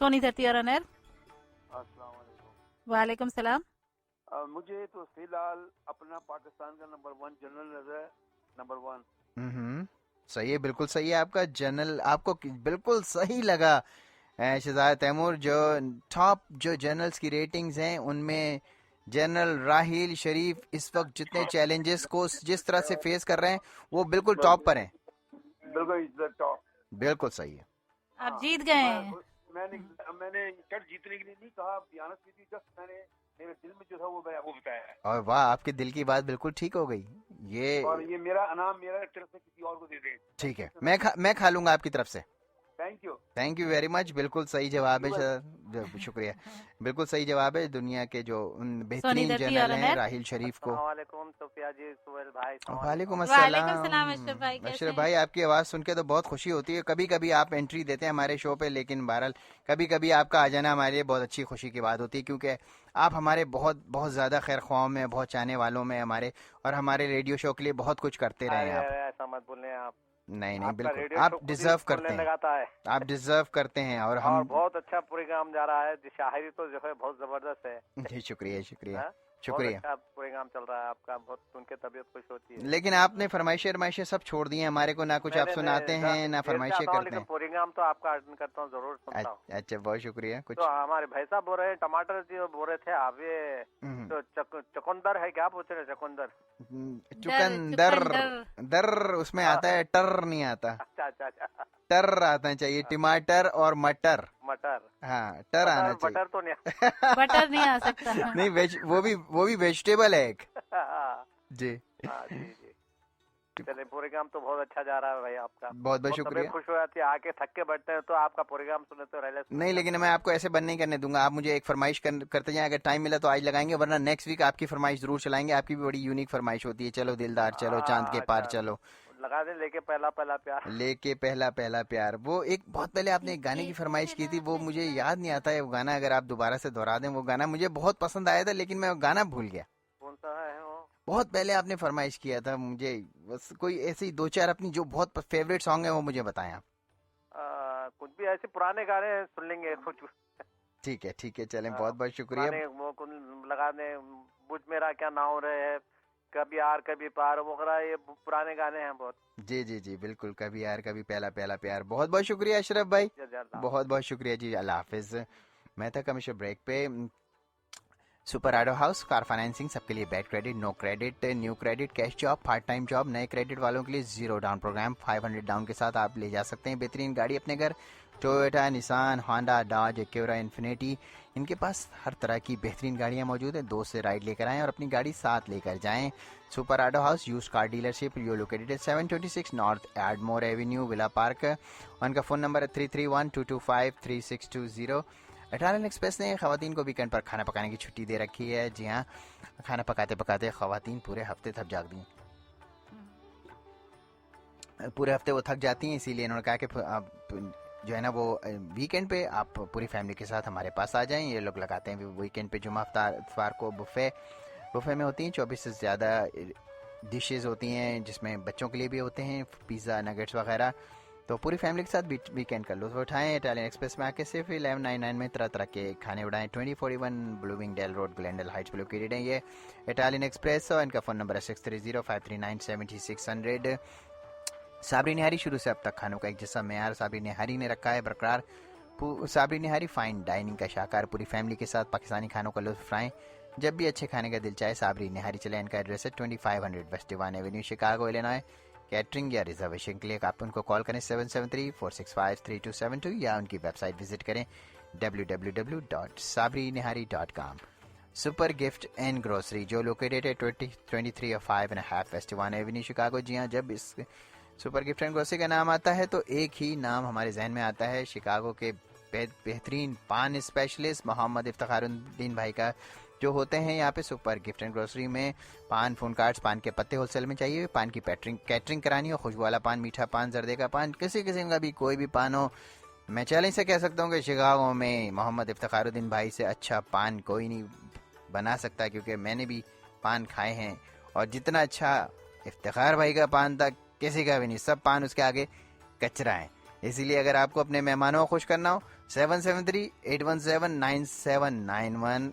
سونی دھرتی اور انیر. السلام علیکم. وعلیکم السلام. مجھے تو فی الحال اپنا پاکستان کا نمبر 1 جنرل نظر ہے. نمبر 1. صحیح ہے, بالکل صحیح ہے. آپ کا جنرل آپ کو بالکل صحیح لگا شہزاد تیمور. جو ٹاپ جو جنرلز کی ریٹنگز ہیں ان میں جنرل راحیل شریف اس وقت جتنے چیلنجز کو جس طرح سے فیس کر رہے ہیں وہ بالکل ٹاپ پر ہیں. بالکل ٹاپ. بالکل صحیح ہے. آپ جیت گئے ہیں. میں نے کٹ جیتنے کے لیے نہیں کہا, دیانت کی تھی, جسٹ میں نے میرے دل میں جو تھا وہ بتایا ہے. اور واہ, آپ کے دل کی بات بالکل ٹھیک ہو گئی. اور یہ میرا انعام میرا طرف سے کسی اور کو دے دیں. ٹھیک ہے, میں کھا لوں گا آپ کی طرف سے. Thank you very much. بالکل صحیح جواب ہے. شکریہ. بالکل صحیح جواب ہے. دنیا کے جو بہترین جنرل ہیں راحیل شریف کو. السلام علیکم صوفیہ جی, سہیل بھائی. وعلیکم وعلیکم السلام. السلام اشرف بھائی. اشرف بھائی, آپ کی آواز سن کے تو بہت خوشی ہوتی ہے. کبھی کبھی آپ انٹری دیتے ہیں ہمارے شو پہ, لیکن بہرحال کبھی کبھی آپ کا آ جانا ہمارے لیے بہت اچھی خوشی کی بات ہوتی ہے, کیونکہ آپ ہمارے بہت بہت زیادہ خیر خواہوں میں, بہت چاہنے والوں میں ہمارے, اور ہمارے ریڈیو شو کے لیے بہت کچھ کرتے رہے ہیں آپ. ایسا مت بولیں آپ. نہیں بالکل, آپ ڈیزرو کرتے ہیں. آپ ڈیزرو کرتے ہیں. اور ہم بہت اچھا پروگرام جا رہا ہے. شاعری تو جو ہے بہت زبردست ہے. جی شکریہ شکریہ بہت شکریہ. اچھا پروگرام چل رہا ہے آپ کا, بہت سن کے طبیعت خوش ہوتی ہے. لیکن آپ نے فرمائشیں سب چھوڑ دی ہیں ہمارے کو, نہ کچھ آپ سناتے ہیں نہ فرمائشیں کرتے ہیں. پروگرام تو آپ کا اٹینڈ کرتا ہوں, ضرور سنتا ہوں. اچھا, بہت شکریہ. کچھ تو ہمارے بھائی صاحب بول رہے ہیں ٹماٹر جو بول رہے تھے آپ, یہ تو چقندر ہے کیا پوچھ رہے؟ چقندر در اس میں آتا ہے, ٹر نہیں آتا. اچھا اچھا اچھا, ٹر آنا چاہیے. ٹماٹر اور مٹر. ہاں, ٹر آنا چاہیے. بٹر تو نہیں, بٹر نہیں آ سکتا. نہیں, وہ بھی ویجیٹیبل ہے ایک. جی جی. چلے, پروگرام تو بہت اچھا جا رہا ہے بھائی آپ کا. بہت بہت شکریہ. خوش ہو جاتی ہے آ کے, تھک کے بیٹھتے ہیں تو آپ کا پروگرام سنے تو رہے. نہیں, لیکن میں آپ کو ایسے بند نہیں کرنے دوں گا. آپ مجھے ایک فرمائش کرتے جائیں, اگر ٹائم ملا تو آج لگائیں گے, ورنہ نیکسٹ ویک آپ کی فرمائش ضرور چلائیں گے. آپ کی بھی بڑی یونیک فرمائش ہوتی ہے. چلو دلدار چلو, چاند کے پار چلو, لگا دیں لے کے پہلا پیار. لے کے پہلا پیار. وہ ایک بہت پہلے آپ نے ایک گانے کی فرمائش کی تھی, وہ مجھے یاد نہیں آتا ہے وہ گانا. اگر آپ دوبارہ سے دہرا دیں, وہ گانا مجھے بہت پسند آیا تھا, لیکن میں وہ گانا بھول گیا. کون سا ہے وہ؟ بہت پہلے آپ نے فرمائش کیا تھا مجھے. بس کوئی ایسی 2-4 اپنی جو بہت فیوریٹ سانگ ہیں وہ مجھے بتائیں آپ. کچھ بھی ایسے پرانے گانے سن لیں گے کچھ. ٹھیک ہے, چلیں. بہت بہت شکریہ. لگا دیں بجھ میرا کیا نام رہے ہے, کبھی آر کبھی پار وغیرہ, یہ پرانے گانے ہیں بہت. جی بالکل, کبھی یار کبھی پہلا پیار. بہت بہت شکریہ اشرف بھائی, بہت بہت شکریہ جی. اللہ حافظ. میں تھا کمیشن بریک پہ. Super auto house car financing, سب کے لیے bad credit, no credit, new credit, cash job, part time job. نئے کریڈٹ والوں کے لیے 0 ڈاؤن پروگرام, 500 ڈاؤن کے ساتھ آپ لے جا سکتے ہیں بہترین گاڑی اپنے گھر. ٹویوٹا, نسان, ہانڈا, ڈاج, ایکورا, انفینیٹی, ان کے پاس ہر طرح کی بہترین گاڑیاں موجود ہیں. دوست سے رائڈ لے کر آئیں اور اپنی گاڑی ساتھ لے کر جائیں. Super auto house used car dealership, you located 726 North Edmore Avenue, Villa Park. ان کا فون نمبر ہے 3312253620. اٹالین ایکسپریس نے خواتین کو ویکینڈ پر کھانا پکانے کی چھٹی دے رکھی ہے. جی ہاں, کھانا پکاتے پکاتے خواتین پورے ہفتے تھک جاتی ہیں. پورے ہفتے وہ تھک جاتی ہیں, اسی لیے انہوں نے کہا کہ جو ہے نا وہ ویکینڈ پہ آپ پوری فیملی کے ساتھ ہمارے پاس آ جائیں. یہ لوگ لگاتے ہیں ویکینڈ پہ جمعہ اتوار کو بفے میں ہوتی ہیں 24 سے زیادہ ڈشز ہوتی ہیں, جس میں بچوں کے لیے بھی ہوتے ہیں, پیزا, نگٹس وغیرہ. تو پوری فیملی کے ساتھ ویکینڈ کا لطف اٹھائیں. اٹالین ایکسپریس میں آ کے صرف 1199 میں طرح طرح کے کھانے اڑائیں. 2041 بلوونگ ڈیل روڈ, گلینڈل ہائٹس پہ لوکیٹڈ ہیں یہ اٹالین ایکسپریس. اور ان کا فون نمبر ہے 6305397600. صابری نہاری, شروع سے اب تک کھانوں کا ایک جیسا معیار صابری نہاری نے رکھا ہے برقرار. صابری نہاری فائن ڈائننگ کا شاہکار, پوری فیملی کے ساتھ پاکستانی کھانوں کا لطف اٹھائیں. جب بھی اچھے کھانے کا دل چاہے صابری نہاری چلیں. ان کا ایڈریس ہے 2500 waste ڈیوان avenue, Chicago, Illinois. Catering یا ریزرویشن کے لیے آپ ان کو کال کریں 773-465-3272, یا ان کی ویب سائٹ وزٹ کریں www.sabrinehari.com. Super gift and grocery, جو لوکیٹڈ ہے 2305.5 ویسٹ ڈیوان ایونیو, شکاگو. جی ہاں, جب اس سپر گفٹ اینڈ گروسری کا نام آتا ہے تو ایک ہی نام ہمارے ذہن میں آتا ہے, شکاگو کے بہترین پان اسپیشلسٹ محمد افتخار الدین بھائی کا, جو ہوتے ہیں یہاں پہ سپر گفٹ اینڈ گروسری میں. پان, فون کارڈز, پان کے پتے ہول سیل میں چاہیے, پان کی کیٹرنگ کرانی ہو, خوشبو والا پان, میٹھا پان, زردے کا پان, کسی قسم کا بھی کوئی بھی پان ہو, میں چیلنج سے کہہ سکتا ہوں کہ شکاگو میں محمد افتخار الدین بھائی سے اچھا پان کوئی نہیں بنا سکتا, کیونکہ میں نے بھی پان کھائے ہیں اور جتنا اچھا افتخار بھائی کا پان تھا کسی کا بھی نہیں. سب پان اس کے آگے کچرا ہے. اسی لیے اگر آپ کو اپنے مہمانوں کو خوش کرنا ہو 773-817-9791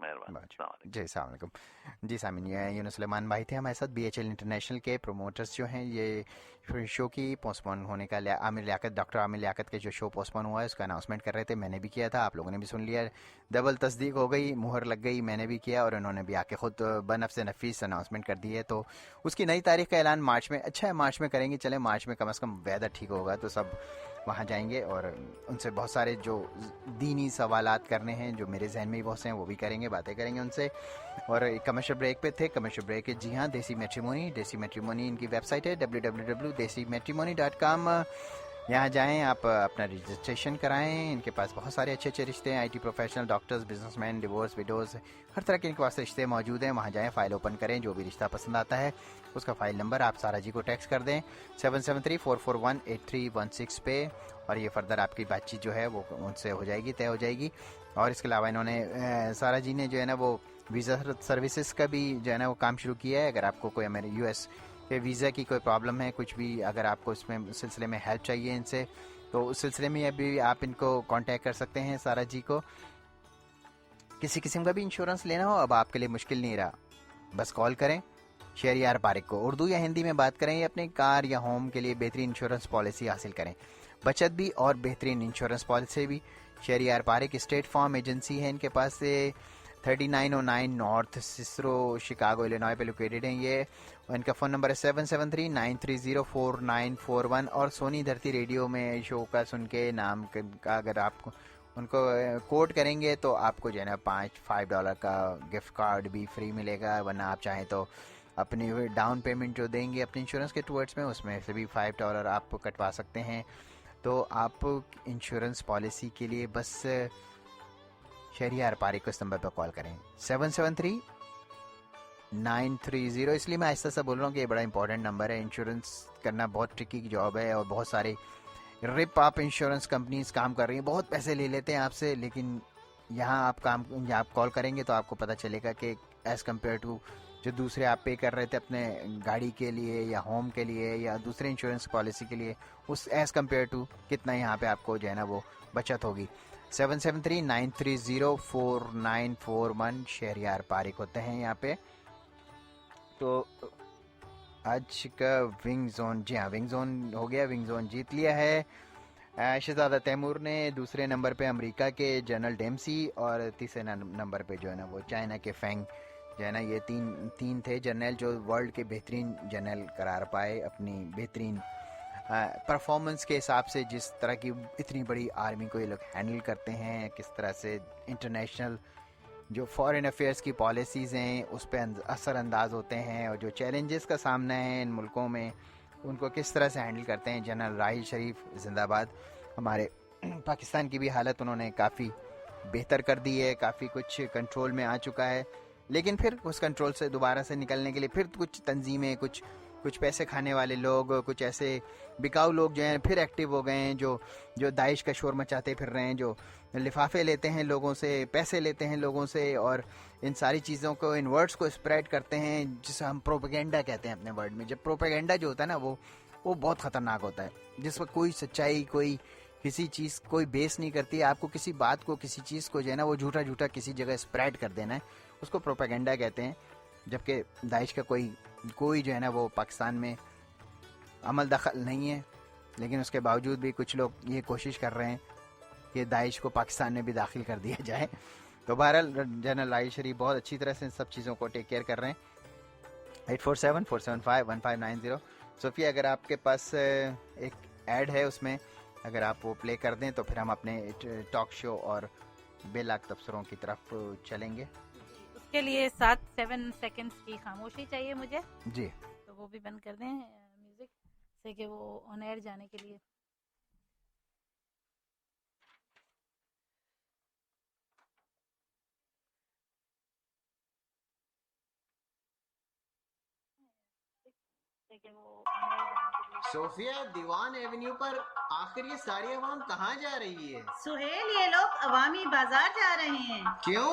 مہربانی. جی السلام علیکم. جی سامعین، یہ یونس سلیمان بھائی تھے ہمارے ساتھ. BHL انٹرنیشنل کے پروموٹرز جو ہیں، یہ شو کی پوسٹ پون ہونے کا عامر لیاقت، ڈاکٹر عامر لیاقت کے جو شو پوسٹ پون ہوا ہے اس کا اناؤنسمنٹ کر رہے تھے. میں نے بھی کیا تھا، آپ لوگوں نے بھی سن لیا. ڈبل تصدیق ہو گئی، مہر لگ گئی، میں نے بھی کیا اور انہوں نے بھی آ کے خود بنفس نفیس اناؤنسمنٹ کر دی ہے. تو اس کی نئی تاریخ کا اعلان مارچ میں، اچھا ہے مارچ میں کریں گے. چلیں مارچ میں کم از کم ویدر ٹھیک ہوگا تو سب وہاں جائیں گے اور ان سے بہت سارے جو دینی سوالات کرنے ہیں جو میرے ذہن میں ہی بہت سے ہیں وہ بھی کریں گے، باتیں کریں گے ان سے. اور کمرشل بریک پہ تھے. کمرشل بریک ہے جی ہاں، دیسی میٹریمونی ان کی ویب سائٹ ہے www.desimatrimony.com. یہاں جائیں، آپ اپنا رجسٹریشن کرائیں. ان کے پاس بہت سارے اچھے اچھے رشتے ہیں، IT professional, doctors, businessman, divorce, widows, ہر طرح کے ان کے پاس رشتے موجود ہیں. وہاں جائیں، فائل اوپن کریں، جو بھی رشتہ پسند آتا ہے اس کا فائل نمبر آپ سارا جی کو ٹیکسٹ کر دیں 7734418316 پہ، اور یہ فردر آپ کی بات چیت جو ہے وہ ان سے ہو جائے گی، طے ہو جائے گی. اور اس کے علاوہ انہوں نے سارا جی نے جو ہے نا وہ ویزا سروسز کا بھی جو ہے نا وہ کام شروع کیا ہے. اگر آپ کو کوئی ہمارے US کے ویزا کی کوئی پرابلم ہے، کچھ بھی اگر آپ کو اس میں سلسلے میں ہیلپ چاہیے ان سے، تو اس سلسلے میں ابھی آپ ان کو کانٹیکٹ کر سکتے ہیں. سارا جی کو کسی قسم کا بھی انشورنس لینا ہو اب آپ کے لیے مشکل نہیں رہا، بس کال کریں شہریار پارک کو. اردو یا ہندی میں بات کریں، یا اپنے کار یا ہوم کے لیے بہترین انشورنس پالیسی حاصل کریں، بچت بھی اور بہترین انشورنس پالیسی بھی. Shahryar Park State Farm agency ہے ان کے پاس سے 3909 نارتھ سسرو شکاگو الینوائے پہ لوکیٹڈ ہیں یہ. ان کا فون نمبر ہے 7739304941. اور سونی دھرتی ریڈیو میں شو کا سن کے نام کا اگر آپ ان کو کوٹ کریں گے تو آپ کو جو ہے نا $5 کا گفٹ کارڈ بھی فری ملے گا. ورنہ آپ چاہیں تو اپنی ڈاؤن پیمنٹ جو دیں گے اپنے انشورنس کے ٹورڈس میں، اس میں سے بھی $5 آپ کٹوا سکتے ہیں. تو آپ انشورنس پالیسی کے لیے بس شہریار پارک کو اس نمبر پہ کال کریں 773930. اس لیے میں آہستہ سا بول رہا ہوں کہ یہ بڑا امپورٹنٹ نمبر ہے. انشورنس کرنا بہت ٹرکی جاب ہے اور بہت سارے رپ آپ انشورنس کمپنیز کام کر رہی ہیں، بہت پیسے لے لیتے ہیں آپ سے، لیکن یہاں آپ کال کریں گے تو آپ کو پتہ چلے گا کہ ایز کمپیئر ٹو جو دوسرے آپ پے کر رہے تھے اپنے گاڑی کے لیے یا ہوم کے لیے یا دوسرے انشورنس پالیسی کے لیے، اس ایز کمپیئر ٹو کتنا یہاں پہ آپ کو جو ہے نا وہ بچت ہوگی. 7739304941 شہریار پارک ہوتے ہیں یہاں پہ. تو آج کا ونگ زون، جی ہاں ونگ زون ہو گیا، ونگ زون جیت لیا ہے شہزادہ تیمور نے. دوسرے نمبر پہ امریکہ کے جنرل ڈیمسی، اور تیسرے نمبر پہ جو ہے نا وہ چائنا کے فینگ جو ہے نا. یہ تین تھے جنرل جو ورلڈ کے بہترین جنرل قرار پائے اپنی بہترین پرفارمنس کے حساب سے. جس طرح کی اتنی بڑی آرمی کو یہ لوگ ہینڈل کرتے ہیں، کس طرح سے انٹرنیشنل جو فارن افیئرس کی پالیسیز ہیں اس پہ اثر انداز ہوتے ہیں، اور جو چیلنجز کا سامنا ہے ان ملکوں میں ان کو کس طرح سے ہینڈل کرتے ہیں. جنرل راحیل شریف زندہ باد. ہمارے پاکستان کی بھی حالت انہوں نے کافی بہتر کر دی ہے، کافی کچھ کنٹرول میں آ چکا ہے، لیکن پھر اس کنٹرول سے دوبارہ سے نکلنے کے لیے پھر کچھ تنظیمیں، کچھ پیسے کھانے والے لوگ، کچھ ایسے بکاؤ لوگ جو ہیں پھر ایکٹیو ہو گئے ہیں، جو داعش کا شور مچاتے پھر رہے ہیں، جو لفافے لیتے ہیں لوگوں سے، پیسے لیتے ہیں لوگوں سے، اور ان ساری چیزوں کو، ان ورڈز کو اسپریڈ کرتے ہیں جسے ہم پروپیگنڈا کہتے ہیں اپنے ورڈ میں. جب پروپیگنڈا جو ہوتا ہے نا وہ بہت خطرناک ہوتا ہے، جس وقت کوئی سچائی، کوئی کسی چیز کوئی بیس نہیں کرتی. آپ کو کسی بات کو، کسی چیز کو جو ہے نا وہ جھوٹا کسی جگہ اسپریڈ کر دینا ہے، اس کو پروپیگنڈا کہتے ہیں. جبکہ داعش کا کوئی جو ہے نا وہ پاکستان میں عمل دخل نہیں ہے، لیکن اس کے باوجود بھی کچھ لوگ یہ کوشش کر رہے ہیں کہ داعش کو پاکستان میں بھی داخل کر دیا جائے. تو بہرحال جنرل راحیل شریف بہت اچھی طرح سے ان سب چیزوں کو ٹیک کیئر کر رہے ہیں. 8474751590. صوفیہ اگر آپ کے پاس ایک ایڈ ہے اس میں اگر آپ وہ پلے کر دیں تو پھر ہم اپنے ٹاک شو اور بے لاکھ تبصروں کی طرف چلیں گے. اس کے لیے 7 سیکنڈز کی خاموشی چاہیے مجھے جی، تو وہ بھی بند کر دیں میوزک سے کہ وہ آن ایئر جانے کے لیے. صوفیہ دیوان ایونیو پر آخر یہ ساری عوام کہاں جا رہی ہے؟ سہیل، یہ لوگ عوامی بازار جا رہے ہیں. کیوں؟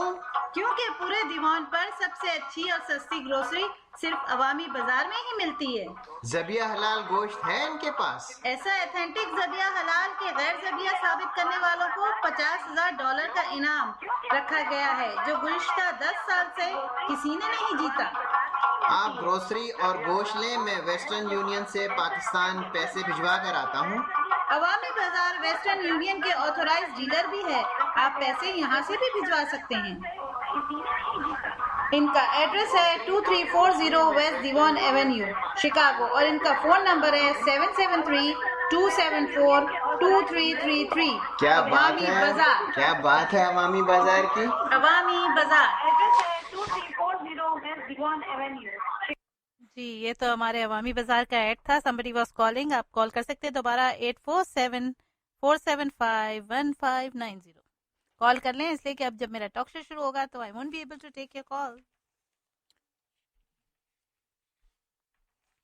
کیونکہ پورے دیوان پر سب سے اچھی اور سستی گروسری صرف عوامی بازار میں ہی ملتی ہے۔ ذبیحہ حلال گوشت ہے ان کے پاس؟ ایسا ایتھینٹک ذبیحہ حلال کے غیر ذبیحہ ثابت کرنے والوں کو $50,000 کا انعام رکھا گیا ہے، جو گزشتہ 10 سال سے کسی نے نہیں جیتا۔ آپ گروسری اور گوشت لیں، میں ویسٹرن یونین سے پاکستان پیسے بھجوا کر آتا ہوں۔ عوامی بازار ویسٹرن یونین کے آتھورائز ڈیلر بھی ہے، آپ پیسے یہاں سے بھی بھجوا سکتے ہیں۔ ان کا ایڈریس ہے 2340 ویسٹ دیوان ایونیو، شکاگو، اور ان کا فون نمبر ہے 773-274-2333۔ کیا بات عوامی ہے، بازار، کیا بات ہے عوامی بازار کی۔ عوامی بازار۔ جی یہ تو ہمارے عوامی بازار کا ایڈ تھا. somebody was calling. آپ کال کر سکتے ہیں دوبارہ 847-475-1590. کال کر لیں، اس لیے کہ اب جب میرا ٹاک شو شروع ہوگا تو I won't be able to take your call.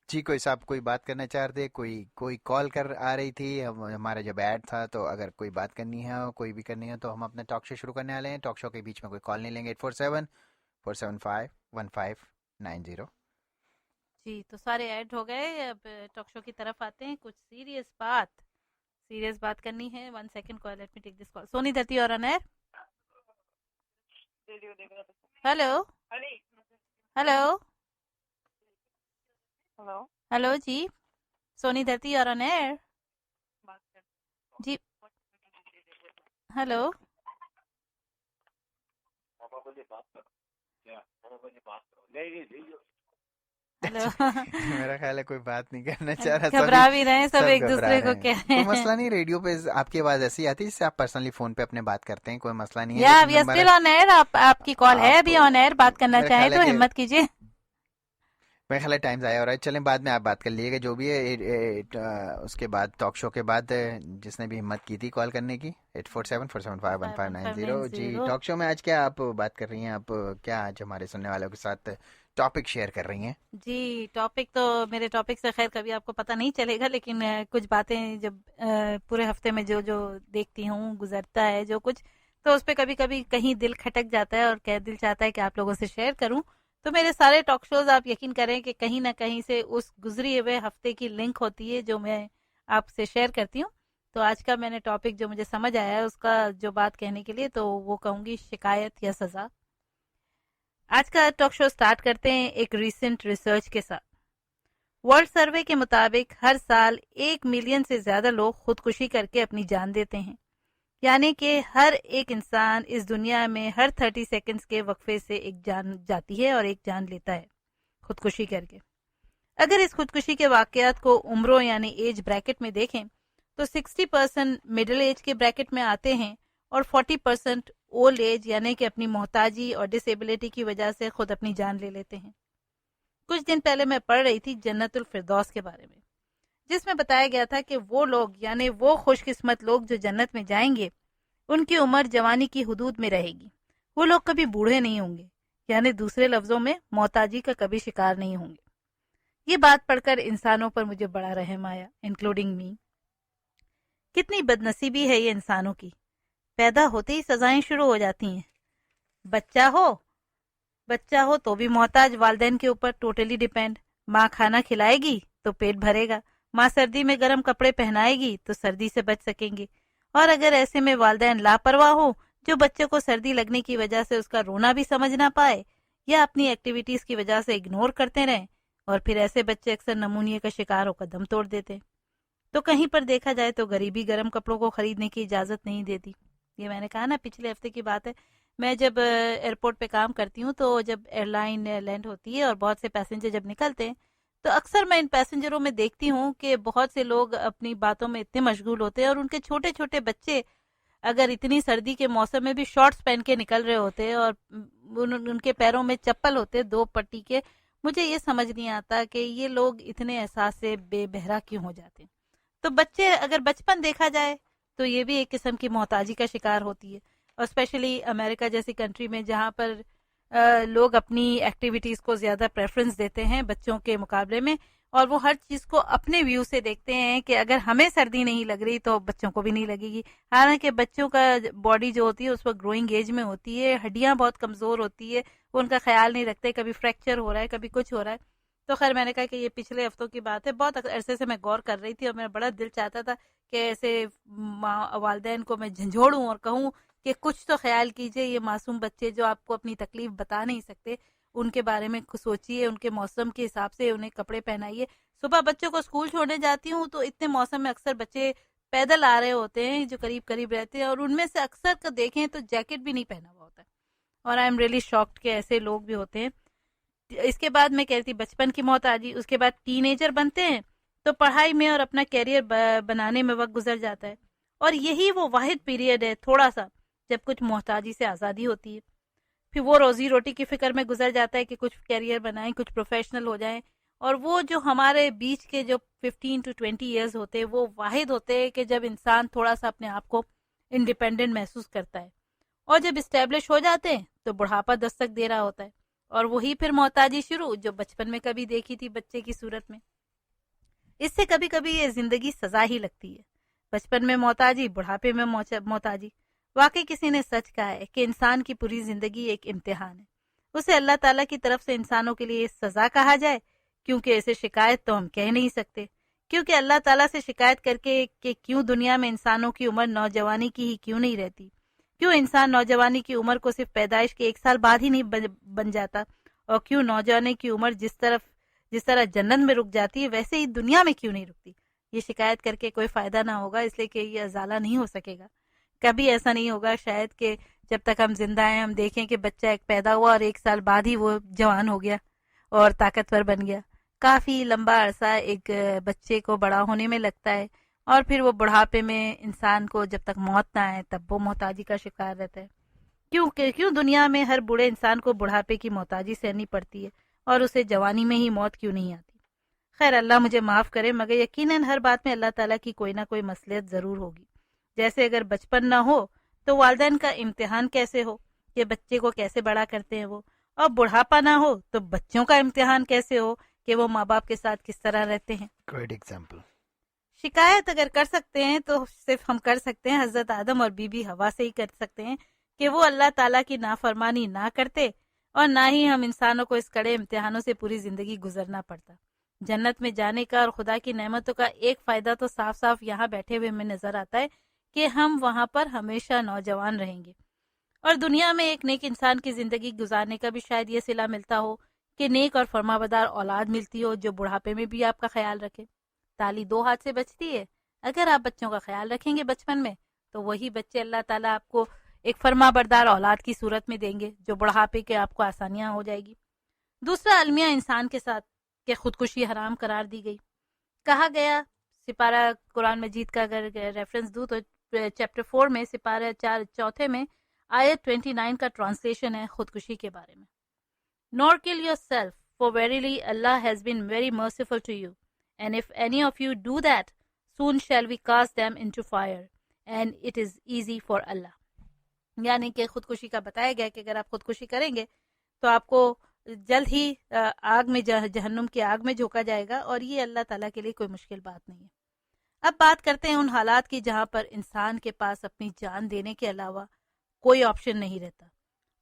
جی کوئی صاحب کوئی بات کرنا چاہتے، کوئی کال کر آ رہی تھی، ہمارا جب ایڈ تھا، تو اگر کوئی بات کرنی ہے کوئی بھی کرنی ہے تو ہم اپنا ٹاک شو شروع کرنے والے ہیں. ٹاک شو کے بیچ میں کوئی کال نہیں لیں گے. 847-475-1590. جی تو سارے ایڈ ہو گئے، اب ٹاک شو کی طرف آتے ہیں. کچھ سیریس بات کرنی ہے. 1 سیکنڈ کال، لیٹ می ٹیک دس کال. سونی دھرتی اور آن ایئر. ہیلو ہیلو ہیلو جی سونی دھرتی اور آن ایئر. جی ہیلو ہیلو. میرا خیال ہے کوئی بات نہیں کرنا چاہ رہا. گھبرا بھی رہے ہیں سب ایک دوسرے کو کہہ رہے ہیں. کوئی مسئلہ نہیں، ریڈیو پہ آپ کی آواز ایسی آتی ہے جس سے آپ پرسنلی فون پہ اپنے بات کرتے ہیں، کوئی مسئلہ نہیں ہے. یا we are still on air. آپ کی کال ہے ابھی آن ایئر. بات کرنا چاہیں تو ہمت کیجیے. میرا خیال ہے ٹائم ضائع ہو رہا ہے. چلیں بعد میں آپ بات کر لیے گا جو بھی ہے. اس کے بعد ٹاک شو کے بعد جس نے بھی ہمت کی تھی کال کرنے کی 847-475-1590. جی ٹاک شو میں آج کیا آپ بات کر رہی ہیں؟ آپ کیا آج ہمارے سننے والوں کے ساتھ ٹاپک شیئر کر رہی ہیں؟ جی ٹاپک تو میرے ٹاپک سے خیر کبھی آپ کو پتہ نہیں چلے گا، لیکن کچھ باتیں جب پورے ہفتے میں جو دیکھتی ہوں گزرتا ہے جو کچھ، تو اس پہ کبھی کبھی کہیں دل کھٹک جاتا ہے اور دل چاہتا ہے کہ آپ لوگوں سے شیئر کروں. تو میرے سارے ٹاک شوز آپ یقین کریں کہ کہیں نہ کہیں سے اس گزری ہوئے ہفتے کی لنک ہوتی ہے جو میں آپ سے شیئر کرتی ہوں. تو آج کا میں نے ٹاپک جو مجھے سمجھ آیا ہے اس کا جو بات کہنے کے لیے، تو وہ کہوں گی شکایت یا سزا. آج کا ٹاک شو سٹارٹ کرتے ہیں ایک ریسنٹ ریسرچ کے ساتھ. ورلڈ سروے کے مطابق ہر سال 1 ملین سے زیادہ لوگ خودکشی کر کے اپنی جان دیتے ہیں. یعنی کہ ہر ایک انسان اس دنیا میں ہر 30 سیکنڈز کے وقفے سے ایک جان جاتی ہے اور ایک جان لیتا ہے خودکشی کر کے. اگر اس خودکشی کے واقعات کو عمروں یعنی ایج بریکٹ میں دیکھیں تو 60% مڈل ایج کے بریکٹ میں آتے ہیں اور 40% اولڈ ایج یعنی کہ اپنی محتاجی اور ڈس ایبلٹی کی وجہ سے خود اپنی جان لے لیتے ہیں. کچھ دن پہلے میں پڑھ رہی تھی جنت الفردوس کے بارے میں، جس میں بتایا گیا تھا کہ وہ لوگ یعنی وہ خوش قسمت لوگ جو جنت میں جائیں گے ان کی عمر جوانی کی حدود میں رہے گی. وہ لوگ کبھی بوڑھے نہیں ہوں گے، یعنی دوسرے لفظوں میں محتاجی کا کبھی شکار نہیں ہوں گے. یہ بات پڑھ کر انسانوں پر مجھے بڑا رحم آیا، انکلوڈنگ می. کتنی بدنصیبی ہے یہ انسانوں کی. پیدا ہوتے ہی سزائیں شروع ہو جاتی ہیں. بچہ ہو تو بھی محتاج، والدین کے اوپر ٹوٹلی ڈیپینڈ. ماں کھانا کھلائے گی تو پیٹ بھرے گا، ماں سردی میں گرم کپڑے پہنائے گی تو سردی سے بچ سکیں گے. اور اگر ایسے میں والدین لاپرواہ ہو جو بچے کو سردی لگنے کی وجہ سے اس کا رونا بھی سمجھ نہ پائے یا اپنی ایکٹیویٹیز کی وجہ سے اگنور کرتے رہیں، اور پھر ایسے بچے اکثر نمونیے کا شکار ہو کر دم توڑ دیتے. تو کہیں پر دیکھا جائے تو غریبی گرم کپڑوں کو خریدنے کی اجازت نہیں دیتی. یہ میں نے کہا نا پچھلے ہفتے کی بات ہے. میں جب ایئرپورٹ پہ کام کرتی ہوں تو جب ایئر لائن لینڈ ہوتی ہے اور بہت سے پیسنجر جب نکلتے ہیں تو اکثر میں ان پیسنجروں میں دیکھتی ہوں کہ بہت سے لوگ اپنی باتوں میں اتنے مشغول ہوتے ہیں اور ان کے چھوٹے چھوٹے بچے اگر اتنی سردی کے موسم میں بھی شارٹس پہن کے نکل رہے ہوتے ہیں اور ان کے پیروں میں چپل ہوتے 2 پٹی کے. مجھے یہ سمجھ نہیں آتا کہ یہ لوگ اتنے احساس سے بے بہرا کیوں ہو جاتے ہیں. تو بچے اگر بچپن دیکھا جائے تو یہ بھی ایک قسم کی محتاجی کا شکار ہوتی ہے. اور اسپیشلی امریکہ جیسی کنٹری میں جہاں پر لوگ اپنی ایکٹیویٹیز کو زیادہ پریفرنس دیتے ہیں بچوں کے مقابلے میں، اور وہ ہر چیز کو اپنے ویو سے دیکھتے ہیں کہ اگر ہمیں سردی نہیں لگ رہی تو بچوں کو بھی نہیں لگے گی. حالانکہ بچوں کا باڈی جو ہوتی ہے اس وقت گروئنگ ایج میں ہوتی ہے, ہڈیاں بہت کمزور ہوتی ہے, وہ ان کا خیال نہیں رکھتے, کبھی فریکچر ہو رہا ہے کبھی کچھ ہو رہا ہے. تو خیر میں نے کہا کہ یہ پچھلے ہفتوں کی بات ہے, بہت عرصے سے میں غور کر رہی تھی اور میرا بڑا دل چاہتا تھا کہ ایسے والدین کو میں جھنجھوڑوں اور کہوں کہ کچھ تو خیال کیجئے, یہ معصوم بچے جو آپ کو اپنی تکلیف بتا نہیں سکتے ان کے بارے میں سوچیے, ان کے موسم کے حساب سے انہیں کپڑے پہنائیے. صبح بچوں کو اسکول چھوڑنے جاتی ہوں تو اتنے موسم میں اکثر بچے پیدل آ رہے ہوتے ہیں جو قریب قریب رہتے ہیں, اور ان میں سے اکثر کا دیکھیں تو جیکٹ بھی نہیں پہنا ہوا ہوتا ہے, اور آئی ایم ریئلی شاکڈ کہ ایسے لوگ بھی ہوتے ہیں. اس کے بعد میں کہتی بچپن کی موت آ جی, اس کے بعد ٹین ایجر بنتے ہیں تو پڑھائی میں اور اپنا کیریئر بنانے میں وقت گزر جاتا ہے, اور یہی وہ واحد پیریڈ ہے تھوڑا سا جب کچھ محتاجی سے آزادی ہوتی ہے. پھر وہ روزی روٹی کی فکر میں گزر جاتا ہے کہ کچھ کیریئر بنائیں, کچھ پروفیشنل ہو جائیں, اور وہ جو ہمارے بیچ کے جو 15 to 20 ایئرز ہوتے ہیں وہ واحد ہوتے ہیں کہ جب انسان تھوڑا سا اپنے آپ کو انڈیپینڈنٹ محسوس کرتا ہے, اور جب اسٹیبلش ہو جاتے ہیں تو بڑھاپا دستک دے رہا ہوتا ہے, اور وہی پھر محتاجی شروع جو بچپن میں کبھی دیکھی تھی بچے کی صورت میں. اس سے کبھی کبھی یہ زندگی سزا ہی لگتی ہے, بچپن میں محتاجی, بڑھاپے میں محتاجی. واقعی کسی نے سچ کہا ہے کہ انسان کی پوری زندگی ایک امتحان ہے, اسے اللہ تعالیٰ کی طرف سے انسانوں کے لیے سزا کہا جائے کیونکہ اسے شکایت تو ہم کہہ نہیں سکتے, کیونکہ اللہ تعالیٰ سے شکایت کر کے کہ کیوں دنیا میں انسانوں کی عمر نوجوانی کی ہی کیوں نہیں رہتی, کیوں انسان نوجوانی کی عمر کو صرف پیدائش کے 1 سال بعد ہی نہیں بن جاتا, اور کیوں نوجوانی کی عمر جس طرح جنت میں رک جاتی ہے ویسے ہی دنیا میں کیوں نہیں رکتی. یہ شکایت کر کے کوئی فائدہ نہ ہوگا, اس لیے کہ یہ ازالہ نہیں ہو سکے گا. کبھی ایسا نہیں ہوگا شاید کہ جب تک ہم زندہ ہیں ہم دیکھیں کہ بچہ ایک پیدا ہوا اور 1 سال بعد ہی وہ جوان ہو گیا اور طاقتور بن گیا. کافی لمبا عرصہ ایک بچے کو بڑا ہونے میں لگتا ہے, اور پھر وہ بڑھاپے میں انسان کو جب تک موت نہ آئے تب وہ محتاجی کا شکار رہتا ہے. کیوں دنیا میں ہر بوڑھے انسان کو بڑھاپے کی محتاجی سہنی پڑتی ہے اور اسے جوانی میں ہی موت کیوں نہیں آتی. خیر اللہ مجھے معاف کرے, مگر یقیناً ہر بات میں اللہ تعالیٰ کی کوئی نہ کوئی مصلحت ضرور ہوگی. جیسے اگر بچپن نہ ہو تو والدین کا امتحان کیسے ہو کہ بچے کو کیسے بڑا کرتے ہیں وہ, اور بڑھاپا نہ ہو تو بچوں کا امتحان کیسے ہو کہ وہ ماں باپ کے ساتھ کس طرح رہتے ہیں. Great example. شکایت اگر کر سکتے ہیں تو صرف ہم کر سکتے ہیں حضرت آدم اور بی بی حوا سے ہی کر سکتے ہیں کہ وہ اللہ تعالیٰ کی نافرمانی نہ کرتے, اور نہ ہی ہم انسانوں کو اس کڑے امتحانوں سے پوری زندگی گزرنا پڑتا. جنت میں جانے کا اور خدا کی نعمتوں کا ایک فائدہ تو صاف صاف یہاں بیٹھے ہوئے میں نظر آتا ہے کہ ہم وہاں پر ہمیشہ نوجوان رہیں گے, اور دنیا میں ایک نیک انسان کی زندگی گزارنے کا بھی شاید یہ صلہ ملتا ہو کہ نیک اور فرمانبردار اولاد ملتی ہو جو بڑھاپے میں بھی آپ کا خیال رکھے. تالی 2 ہاتھ سے بچتی ہے, اگر آپ بچوں کا خیال رکھیں گے بچپن میں تو وہی بچے اللہ تعالیٰ آپ کو ایک فرمانبردار اولاد کی صورت میں دیں گے جو بڑھاپے کے آپ کو آسانیاں ہو جائے گی. دوسرا المیہ انسان کے ساتھ کہ خودکشی حرام قرار دی گئی. کہا گیا سپارہ قرآن مجید کا اگر ریفرنس دوں تو چیپٹر 4 میں سپارہ 4 میں آیت 29 کا ٹرانسلیشن ہے خودکشی کے بارے میں. Nor kill yourself, for verily Allah has been very merciful to you. And if any of you do that, soon shall we cast them into fire, and it is easy for Allah. یعنی کہ خودکشی کا بتایا گیا کہ اگر آپ خودکشی کریں گے تو آپ کو جلد ہی آگ میں جہنم کی آگ میں جھونکا جائے گا, اور یہ اللہ تعالیٰ کے لیے کوئی مشکل بات نہیں ہے. اب بات کرتے ہیں ان حالات کی جہاں پر انسان کے پاس اپنی جان دینے کے علاوہ کوئی آپشن نہیں رہتا.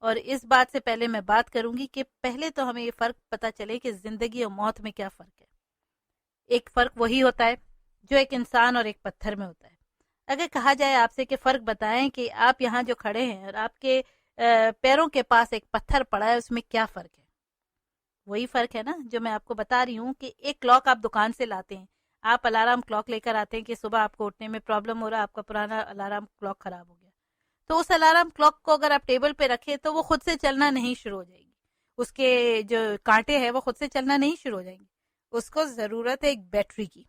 اور اس بات سے پہلے میں بات کروں گی کہ پہلے تو ہمیں یہ فرق پتہ چلے کہ زندگی اور موت میں کیا فرق ہے. ایک فرق وہی ہوتا ہے جو ایک انسان اور ایک پتھر میں ہوتا ہے. اگر کہا جائے آپ سے کہ فرق بتائیں کہ آپ یہاں جو کھڑے ہیں اور آپ کے پیروں کے پاس ایک پتھر پڑا ہے, اس میں کیا فرق ہے؟ وہی فرق ہے نا جو میں آپ کو بتا رہی ہوں کہ ایک کلاک آپ دکان سے لاتے ہیں, آپ الارم کلاک لے کر آتے ہیں کہ صبح آپ کو اٹھنے میں پرابلم ہو رہا ہے, آپ کا پرانا الارم کلاک خراب ہو گیا, تو اس الارم کلاک کو اگر آپ ٹیبل پہ رکھیں تو وہ خود سے چلنا نہیں شروع ہو جائے گی. اس کے جو کانٹے ہیں وہ خود سے چلنا نہیں شروع ہو جائیں گے. اس کو ضرورت ہے ایک بیٹری کی.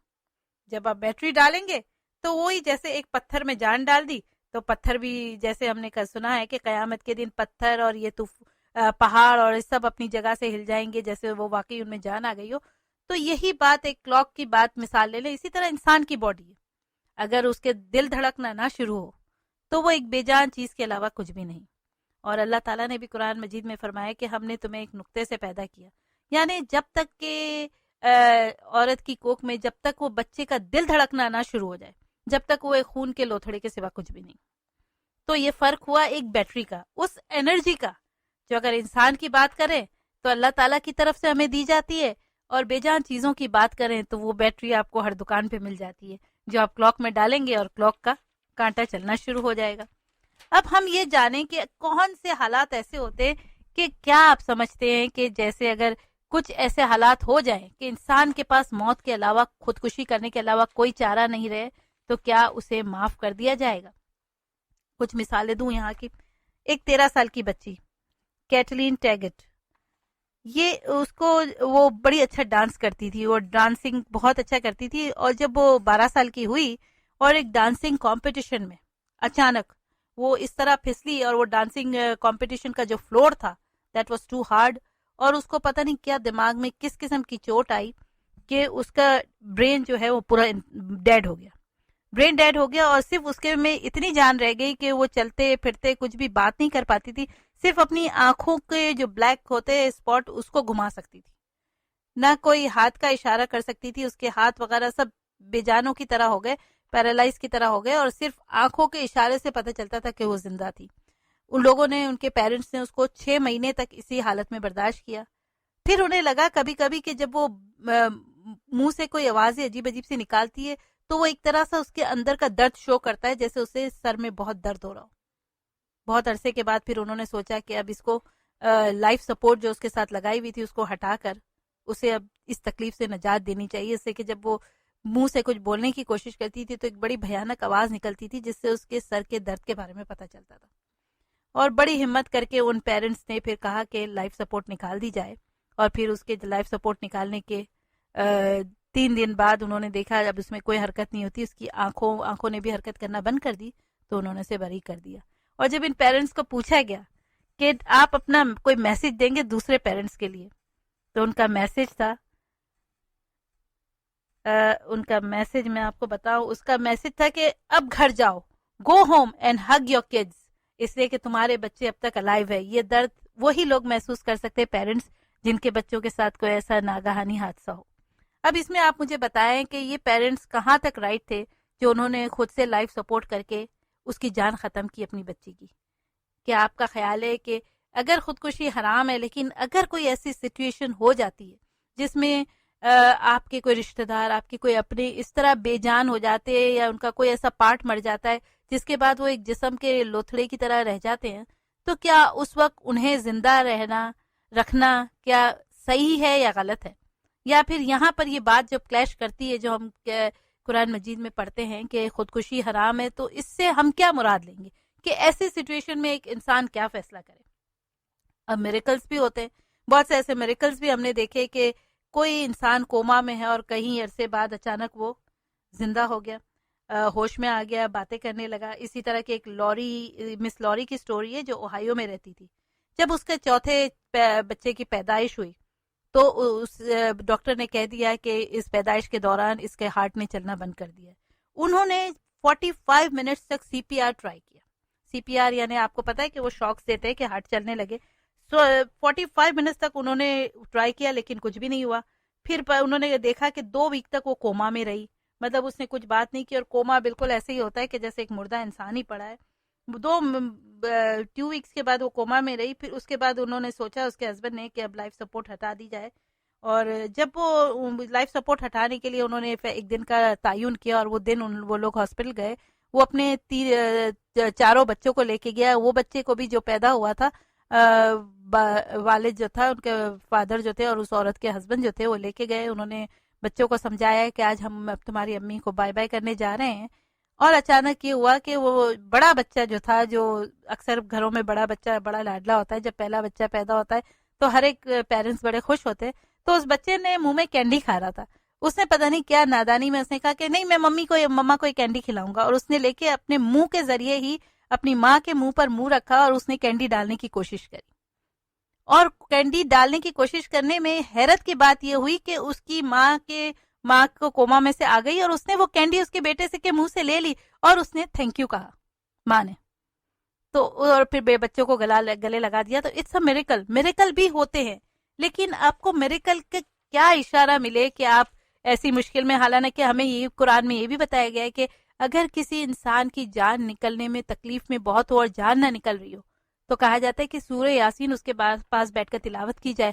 جب آپ بیٹری ڈالیں گے تو وہی جیسے ایک پتھر میں جان ڈال دی تو پتھر بھی, جیسے ہم نے سنا ہے کہ قیامت کے دن پتھر اور یہ پہاڑ اور سب اپنی جگہ سے ہل جائیں گے جیسے وہ واقعی ان میں جان آ گئی ہو. تو یہی بات ایک کلاک کی بات مثال لے لیں, اسی طرح انسان کی باڈی ہے, اگر اس کے دل دھڑکنا نہ شروع ہو تو وہ ایک بے جان چیز کے علاوہ کچھ بھی نہیں. اور اللہ تعالیٰ نے بھی قرآن مجید میں فرمایا کہ ہم نے تمہیں ایک نقطے سے پیدا کیا, یعنی جب تک کہ عورت کی کوکھ میں جب تک وہ بچے کا دل دھڑکنا نہ شروع ہو جائے، جب تک وہ ایک خون کے لوتھڑے کے سوا کچھ بھی نہیں. تو یہ فرق ہوا ایک بیٹری کا، اس انرجی کا جو اگر انسان کی بات کریں تو اللہ تعالیٰ کی طرف سے ہمیں دی جاتی ہے، اور بے جان چیزوں کی بات کریں تو وہ بیٹری آپ کو ہر دکان پہ مل جاتی ہے جو آپ کلاک میں ڈالیں گے اور کلاک کا کانٹا چلنا شروع ہو جائے گا. اب ہم یہ جانیں کہ کون سے حالات ایسے ہوتے ہیں کہ کیا آپ سمجھتے ہیں کہ جیسے اگر کچھ ایسے حالات ہو جائیں کہ انسان کے پاس موت کے علاوہ، خودکشی کرنے کے علاوہ کوئی چارہ نہیں رہے، تو کیا اسے معاف کر دیا جائے گا؟ کچھ مثالیں دوں یہاں کی. ایک 13 سال کی بچی کیٹلین ٹیگٹ، یہ اس کو وہ بڑی اچھا ڈانس کرتی تھی، وہ ڈانسنگ بہت اچھا کرتی تھی، اور جب وہ 12 سال کی ہوئی اور ایک ڈانسنگ کمپٹیشن میں اچانک وہ اس طرح پھسلی، اور وہ ڈانسنگ کمپٹیشن کا جو فلور تھا دیٹ واز ٹو ہارڈ، اور اس کو پتہ نہیں کیا دماغ میں کس قسم کی چوٹ آئی کہ اس کا برین جو ہے وہ پورا ڈیڈ ہو گیا، برین ڈیڈ ہو گیا، اور صرف اس کے میں اتنی جان رہ گئی کہ وہ چلتے پھرتے کچھ بھی بات نہیں کر پاتی تھی، صرف اپنی آنکھوں کے جو بلیک ہوتے اسپاٹ اس کو گھما سکتی تھی، نہ کوئی ہاتھ کا اشارہ کر سکتی تھی، اس کے ہاتھ وغیرہ سب بے جانوں کی طرح ہو گئے، پیرالائز کی طرح ہو گئے، اور صرف آنکھوں کے اشارے سے پتہ چلتا تھا کہ وہ زندہ تھی. ان لوگوں نے، ان کے پیرنٹس نے اس کو 6 مہینے تک اسی حالت میں برداشت کیا. پھر انہیں لگا کبھی کبھی کہ جب وہ منہ سے کوئی آوازیں عجیب عجیب سی نکالتی ہے تو وہ ایک طرح سے اس کے اندر کا درد شو کرتا ہے، جیسے اسے سر میں بہت درد ہو رہا ہو. بہت عرصے کے بعد پھر انہوں نے سوچا کہ اب اس کو لائف سپورٹ جو اس کے ساتھ لگائی ہوئی تھی اس کو ہٹا کر اسے اب اس تکلیف سے نجات دینی چاہیے، اس سے کہ جب وہ منہ سے کچھ بولنے کی کوشش کرتی تھی تو ایک بڑی بھیانک آواز نکلتی تھی جس سے اس کے سر کے درد کے بارے میں پتہ چلتا تھا. اور بڑی ہمت کر کے ان پیرنٹس نے پھر کہا کہ لائف سپورٹ نکال دی جائے، اور پھر اس کے لائف سپورٹ نکالنے کے 3 دن بعد انہوں نے دیکھا اب اس میں کوئی حرکت نہیں ہوتی، اس کی آنکھوں نے بھی حرکت کرنا بند کر دی، تو انہوں نے اسے بری کر دیا. اور جب ان پیرنٹس کو پوچھا گیا کہ آپ اپنا کوئی میسج دیں گے دوسرے پیرنٹس کے لیے، تو ان کا میسج تھا، ان کا میسج میں آپ کو بتاؤں، اس کا میسج تھا کہ اب گھر جاؤ، go home and hug your kids, اس لیے کہ تمہارے بچے اب تک الائیو ہے. یہ درد وہی لوگ محسوس کر سکتے پیرنٹس جن کے بچوں کے ساتھ کوئی ایسا ناگہانی حادثہ ہو. اب اس میں آپ مجھے بتائیں کہ یہ پیرنٹس کہاں تک رائٹ تھے جو انہوں نے خود سے لائف سپورٹ کر کے اس کی جان ختم کی اپنی بچی کی. کیا آپ کا خیال ہے کہ اگر خودکشی حرام ہے، لیکن اگر کوئی ایسی سچویشن ہو جاتی ہے جس میں آپ کے کوئی رشتہ دار، آپ کے کوئی اپنے اس طرح بے جان ہو جاتے ہیں، یا ان کا کوئی ایسا پارٹ مر جاتا ہے جس کے بعد وہ ایک جسم کے لوتھڑے کی طرح رہ جاتے ہیں، تو کیا اس وقت انہیں زندہ رکھنا کیا صحیح ہے یا غلط ہے؟ یا پھر یہاں پر یہ بات جب کلیش کرتی ہے جو ہم قرآن مجید میں پڑھتے ہیں کہ خودکشی حرام ہے، تو اس سے ہم کیا مراد لیں گے کہ ایسی سچویشن میں ایک انسان کیا فیصلہ کرے؟ اب میریکلز بھی ہوتے ہیں، بہت سے ایسے میریکلز بھی ہم نے دیکھے کہ کوئی انسان کوما میں ہے اور کہیں عرصے بعد اچانک وہ زندہ ہو گیا، ہوش میں آ گیا، باتیں کرنے لگا. اسی طرح کی ایک مس لوری کی سٹوری ہے جو اوہایو میں رہتی تھی. جب اس کے چوتھے بچے کی پیدائش ہوئی تو اس ڈاکٹر نے کہہ دیا کہ اس پیدائش کے دوران اس کے ہارٹ نے چلنا بند کر دیا. انہوں نے 45 منٹس تک CPR ٹرائی کیا. CPR یعنی آپ کو پتا ہے کہ وہ شاکس دیتے ہیں کہ ہارٹ چلنے لگے. 45 منٹس تک انہوں نے ٹرائی کیا لیکن کچھ بھی نہیں ہوا. پھر انہوں نے دیکھا کہ 2 ویک تک وہ کوما میں رہی، مطلب اس نے کچھ بات نہیں کی، اور کوما بالکل ایسے ہی ہوتا ہے کہ جیسے ایک مردہ انسان ہی پڑا ہے. 2 ویکس کے بعد وہ کوما میں رہی. پھر اس کے بعد انہوں نے سوچا، اس کے ہسبینڈ نے، کہ اب لائف سپورٹ ہٹا دی جائے. اور جب وہ لائف سپورٹ ہٹانے کے لیے انہوں نے ایک دن کا تعین کیا، اور وہ دن وہ لوگ ہاسپٹل گئے. وہ اپنے 4 بچوں کو لے کے گیا. وہ بچے کو بھی جو پیدا ہوا تھا، والد جو تھا، ان کے فادر جو تھے اور اس عورت کے ہسبینڈ جو تھے، وہ لے کے گئے. انہوں نے بچوں کو سمجھایا کہ آج ہم اب تمہاری امی کو بائے بائے کرنے جا رہے ہیں. اور اچانک یہ ہوا کہ وہ بڑا بچہ جو تھا، جو اکثر گھروں میں بڑا بچہ بڑا لاڈلا ہوتا ہے، جب پہلا بچہ پیدا ہوتا ہے تو ہر ایک پیرنٹس بڑے خوش ہوتے ہیں. تو اس بچے نے منہ میں کینڈی کھا رہا تھا. اس نے پتہ نہیں کیا نادانی میں اس نے کہا کہ نہیں، میں مما کو کینڈی کھلاؤں گا. اور اس نے لے کے اپنے منہ کے ذریعے ہی اپنی ماں کے منہ پر منہ رکھا اور اس نے کینڈی ڈالنے کی کوشش کری. اور کینڈی ڈالنے کی کوشش کرنے میں حیرت کی بات یہ ہوئی کہ اس کی ماں کو کوما میں سے آ گئی، اور اس نے وہ کینڈی اس کے بیٹے سے کے منہ سے لے لی اور اس نے تھینک یو کہا ماں نے. تو اور پھر بچوں کو گلے لگا دیا. تو اٹس اے میریکل بھی ہوتے ہیں، لیکن آپ کو میریکل کے کیا اشارہ ملے کہ آپ ایسی مشکل میں، حالانکہ ہمیں یہ قرآن میں یہ بھی بتایا گیا ہے کہ اگر کسی انسان کی جان نکلنے میں تکلیف میں بہت ہو اور جان نہ نکل رہی ہو تو کہا جاتا ہے کہ سورہ یاسین اس کے پاس بیٹھ کر تلاوت کی جائے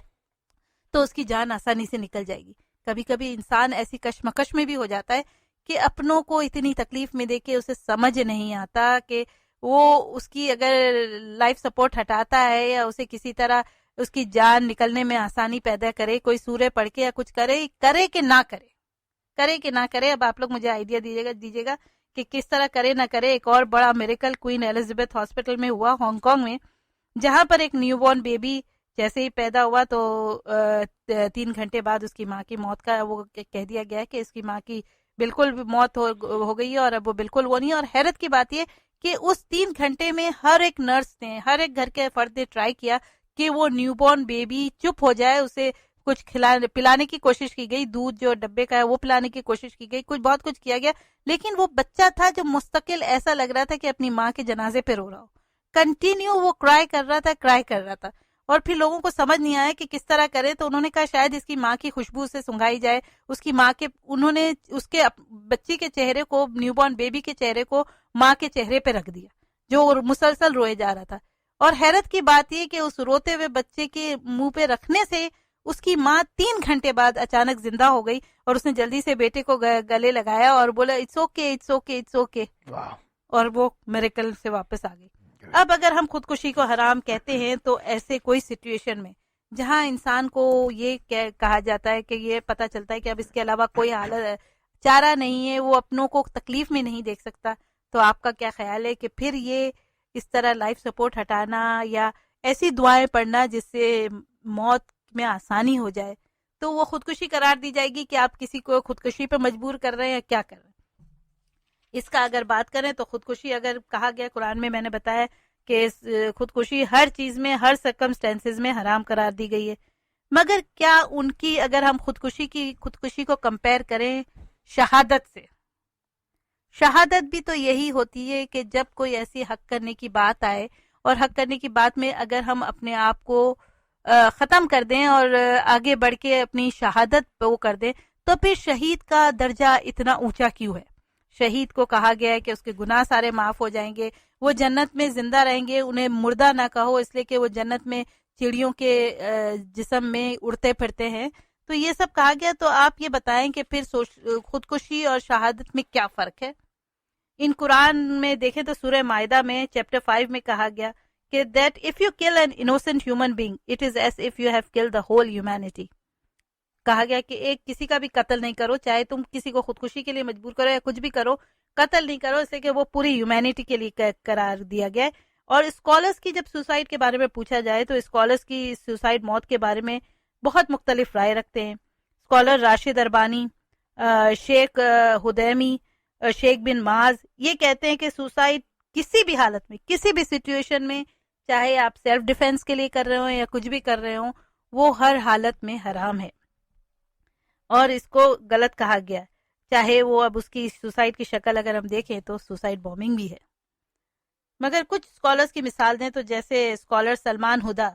تو اس کی جان آسانی سے نکل جائے گی. کبھی کبھی انسان ایسی کشمکش میں بھی ہو جاتا ہے کہ اپنوں کو اتنی تکلیف میں دے کے اسے سمجھ نہیں آتا کہ وہ اس کی اگر لائف سپورٹ ہٹاتا ہے یا اسے کسی طرح اس کی جان نکلنے میں آسانی پیدا کرے، کوئی سورہ پڑھ کے یا کچھ کرے کہ نہ کرے. اب آپ لوگ مجھے آئیڈیا دیجیے گا کہ کس طرح کرے نہ کرے. ایک اور بڑا میریکل کوئین ایلزابتھ ہاسپٹل میں ہوا ہانگ کانگ میں، جہاں پر ایک نیو بورن بیبی جیسے ہی پیدا ہوا تو 3 گھنٹے بعد اس کی ماں کی موت کا وہ کہہ دیا گیا کہ اس کی ماں کی بالکل موت ہو گئی ہے اور اب وہ بالکل وہ نہیں. اور حیرت کی بات یہ کہ اس 3 گھنٹے میں ہر ایک نرس نے، ہر ایک گھر کے فرد نے ٹرائی کیا کہ وہ نیو بورن بیبی چپ ہو جائے، اسے کچھ پلانے کی کوشش کی گئی، دودھ جو ڈبے کا ہے وہ پلانے کی کوشش کی گئی، بہت کچھ کیا گیا، لیکن وہ بچہ تھا جو مستقل ایسا لگ رہا تھا کہ اپنی ماں کے جنازے پہ رو رہا ہو. کنٹینیو وہ کرائی کر رہا تھا اور پھر لوگوں کو سمجھ نہیں آیا کہ کس طرح کرے. تو انہوں نے کہا شاید اس کی ماں کی خوشبو سے سنگھائی جائے. اس کی ماں کے انہوں نے اس کے بچی کے چہرے کو، نیو بورن بیبی کے چہرے کو ماں کے چہرے پہ رکھ دیا جو مسلسل روئے جا رہا تھا. اور حیرت کی بات یہ کہ اس روتے ہوئے بچے کے منہ پہ رکھنے سے اس کی ماں 3 گھنٹے بعد اچانک زندہ ہو گئی اور اس نے جلدی سے بیٹے کو گلے لگایا اور بولا اٹس اوکے اور وہ میریکل سے واپس آ گئی. اب اگر ہم خودکشی کو حرام کہتے ہیں تو ایسے کوئی سچویشن میں جہاں انسان کو یہ کہا جاتا ہے کہ یہ پتہ چلتا ہے کہ اب اس کے علاوہ کوئی چارہ نہیں ہے، وہ اپنوں کو تکلیف میں نہیں دیکھ سکتا، تو آپ کا کیا خیال ہے کہ پھر یہ اس طرح لائف سپورٹ ہٹانا یا ایسی دعائیں پڑھنا جس سے موت میں آسانی ہو جائے تو وہ خودکشی قرار دی جائے گی کہ آپ کسی کو خودکشی پہ مجبور کر رہے ہیں یا کیا کر رہے ہیں؟ اس کا اگر بات کریں تو خودکشی اگر کہا گیا قرآن میں نے بتایا کہ خودکشی ہر چیز میں، ہر سرکمسٹینسز میں حرام قرار دی گئی ہے، مگر کیا ان کی اگر ہم خودکشی کو کمپیئر کریں شہادت سے، شہادت بھی تو یہی ہوتی ہے کہ جب کوئی ایسی حق کرنے کی بات آئے اور حق کرنے کی بات میں اگر ہم اپنے آپ کو ختم کر دیں اور آگے بڑھ کے اپنی شہادت پہ وہ کر دیں تو پھر شہید کا درجہ اتنا اونچا کیوں ہے؟ شہید کو کہا گیا ہے کہ اس کے گناہ سارے معاف ہو جائیں گے، وہ جنت میں زندہ رہیں گے، انہیں مردہ نہ کہو اس لیے کہ وہ جنت میں چڑیوں کے جسم میں اڑتے پھرتے ہیں. تو یہ سب کہا گیا، تو آپ یہ بتائیں کہ پھر خودکشی اور شہادت میں کیا فرق ہے؟ ان قرآن میں دیکھیں تو سورہ مائدہ میں چیپٹر 5 میں کہا گیا کہ that if you kill an innocent human being it is as if you have killed the whole humanity. کہا گیا کہ ایک کسی کا بھی قتل نہیں کرو، چاہے تم کسی کو خودکشی کے لیے مجبور کرو یا کچھ بھی کرو، قتل نہیں کرو، اس لیے کہ وہ پوری ہیومینٹی کے لیے قرار دیا گیا ہے. اور اسکالرس کی جب سوسائڈ کے بارے میں پوچھا جائے تو اسکالرس کی سوسائڈ موت کے بارے میں بہت مختلف رائے رکھتے ہیں. اسکالر راشد اربانی، شیخ ہدیمی، شیخ بن معاذ یہ کہتے ہیں کہ سوسائڈ کسی بھی حالت میں، کسی بھی سچویشن میں، چاہے آپ سیلف ڈیفenس کے لیے کر رہے ہوں یا کچھ بھی کر رہے ہوں، وہ ہر حالت میں حرام ہے اور اس کو غلط کہا گیا. چاہے وہ اب اس کی سوسائڈ کی شکل اگر ہم دیکھیں تو سوسائڈ بومنگ بھی ہے. مگر کچھ اسکالرس کی مثال دیں تو جیسے اسکالر سلمان ہدا،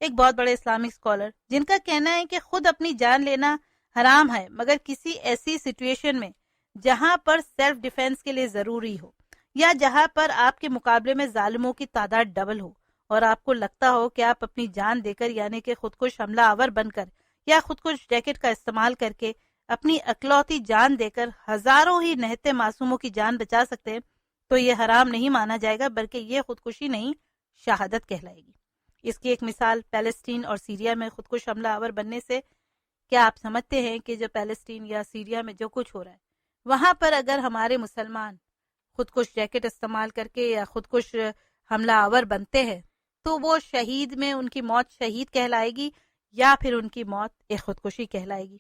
ایک بہت بڑے اسلامک اسکالر، جن کا کہنا ہے کہ خود اپنی جان لینا حرام ہے مگر کسی ایسی سچویشن میں جہاں پر سیلف ڈیفenس کے لیے ضروری ہو یا جہاں پر آپ کے مقابلے میں ظالموں کی تعداد ڈبل ہو اور آپ کو لگتا ہو کہ آپ اپنی جان دے کر یعنی کہ خودکش حملہ آور بن کر یا خودکش جیکٹ کا استعمال کر کے اپنی اکلوتی جان دے کر ہزاروں ہی نہتے معصوموں کی جان بچا سکتے ہیں تو یہ حرام نہیں مانا جائے گا بلکہ یہ خودکشی نہیں شہادت کہلائے گی. اس کی ایک مثال پیلسٹین اور سیریا میں خودکش حملہ آور بننے سے. کیا آپ سمجھتے ہیں کہ جو پیلسٹین یا سیریا میں جو کچھ ہو رہا ہے وہاں پر اگر ہمارے مسلمان خودکش جیکٹ استعمال کر کے یا خودکش حملہ آور بنتے ہیں تو وہ شہید میں ان کی موت شہید کہلائے گی یا پھر ان کی موت ایک خودکشی کہلائے گی؟